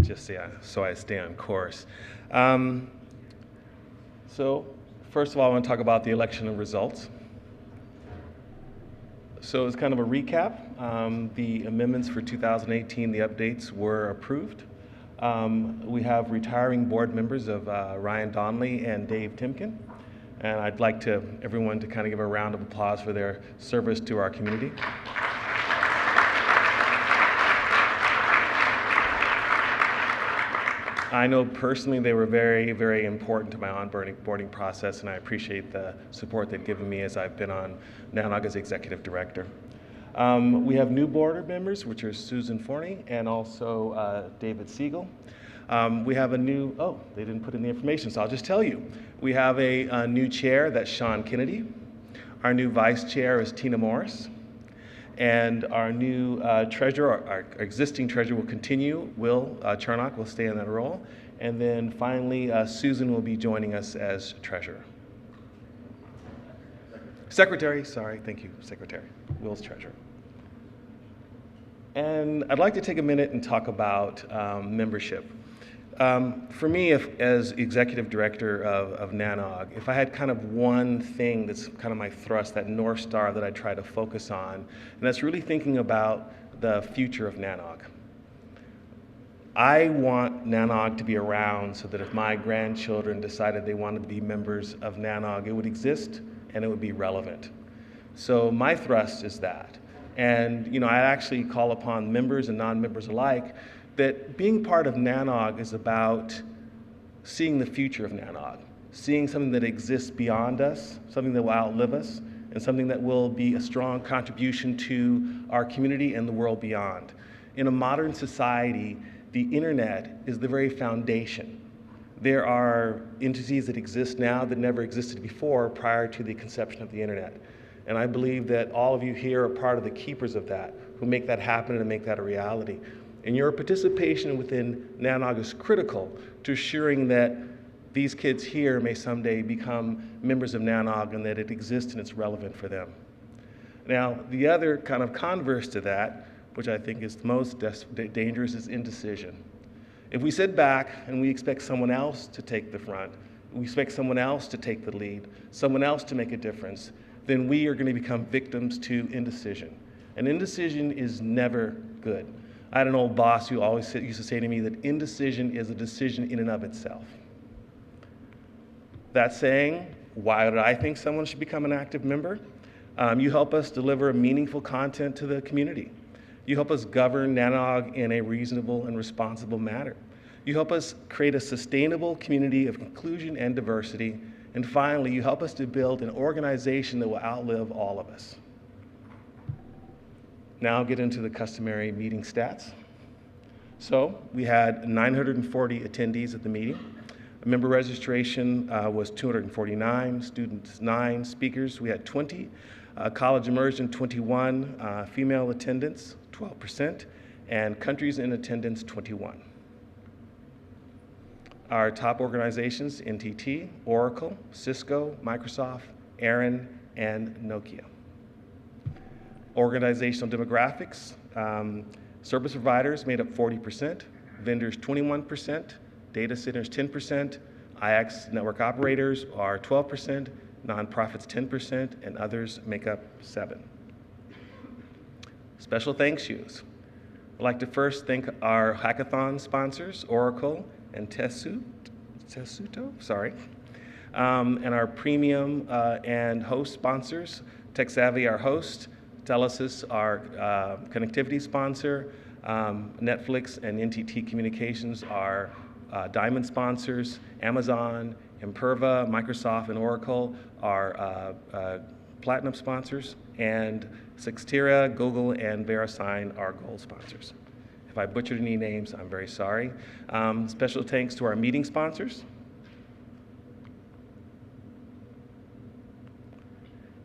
just so I stay on course. So first of all, I want to talk about the election results. So as kind of a recap, the amendments for 2018, the updates were approved. We have retiring board members of Ryan Donnelly and Dave Timken. And I'd like everyone to kind of give a round of applause for their service to our community. I know personally they were very, very important to my onboarding process, and I appreciate the support they've given me as I've been on NANOG as executive director. We have new board members, which are Susan Forney and also David Siegel. We have a new, they didn't put in the information, so I'll just tell you. We have a new chair, that's Sean Kennedy. Our new vice chair is Tina Morris. And our new treasurer, our existing treasurer will continue. Will Chernock will stay in that role. And then finally, Susan will be joining us as treasurer. Secretary, sorry, thank you, secretary. Will's treasurer. And I'd like to take a minute and talk about membership. For me, as executive director of NANOG, if I had kind of one thing that's kind of my thrust, that North Star that I try to focus on, and that's really thinking about the future of NANOG. I want NANOG to be around so that if my grandchildren decided they wanted to be members of NANOG, it would exist and it would be relevant. So my thrust is that. And I actually call upon members and non-members alike that being part of NANOG is about seeing the future of NANOG, seeing something that exists beyond us, something that will outlive us, and something that will be a strong contribution to our community and the world beyond. In a modern society, the internet is the very foundation. There are entities that exist now that never existed before prior to the conception of the internet. And I believe that all of you here are part of the keepers of that, who make that happen and make that a reality. And your participation within NANOG is critical to assuring that these kids here may someday become members of NANOG and that it exists and it's relevant for them. Now, the other kind of converse to that, which I think is the most dangerous, is indecision. If we sit back and we expect someone else to take the front, we expect someone else to take the lead, someone else to make a difference, then we are going to become victims to indecision. And indecision is never good. I had an old boss who always used to say to me that indecision is a decision in and of itself. That saying, why would I think someone should become an active member? You help us deliver meaningful content to the community. You help us govern NANOG in a reasonable and responsible manner. You help us create a sustainable community of inclusion and diversity. And finally, you help us to build an organization that will outlive all of us. Now I'll get into the customary meeting stats. So we had 940 attendees at the meeting. Member registration was 249, students 9, speakers we had 20, college immersion 21, female attendance 12%, and countries in attendance 21. Our top organizations, NTT, Oracle, Cisco, Microsoft, Aron, and Nokia. Organizational demographics, service providers made up 40%, vendors 21%, data centers 10%, IX network operators are 12%, nonprofits 10%, and others make up 7%. Special thanks yous. I'd like to first thank our hackathon sponsors, Oracle and Tessuto, and our premium and host sponsors, TechSavvy, our host, Telesis, our connectivity sponsor, Netflix and NTT Communications, our diamond sponsors, Amazon, Imperva, Microsoft, and Oracle, our platinum sponsors, and Sixtera, Google, and VeriSign, our gold sponsors. If I butchered any names, I'm very sorry. Special thanks to our meeting sponsors.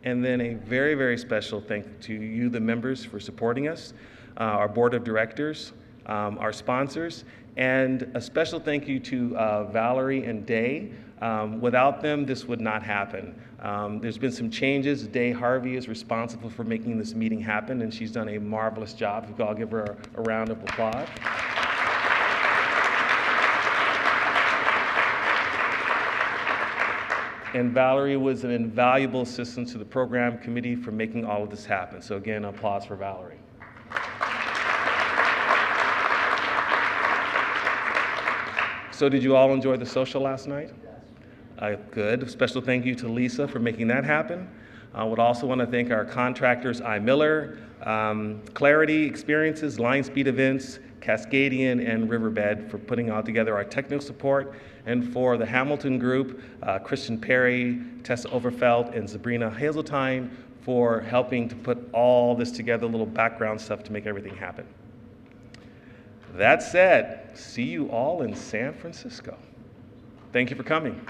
And then a very, very special thank you to you, the members, for supporting us, our board of directors, our sponsors, and a special thank you to Valerie and Day. Without them, this would not happen. There's been some changes. Day Harvey is responsible for making this meeting happen, and she's done a marvelous job. We could all give her a round of applause. And Valerie was an invaluable assistance to the program committee for making all of this happen. So again, applause for Valerie. So did you all enjoy the social last night? Good. Special thank you to Lisa for making that happen. I would also want to thank our contractors, iMiller, Clarity Experiences, Lionspeed Events, Cascadian, and Riverbed for putting all together our technical support, and for the Hamilton Group, Christian Perry, Tessa Overfelt, and Sabrina Hazeltine for helping to put all this together, little background stuff to make everything happen. That said, see you all in San Francisco. Thank you for coming.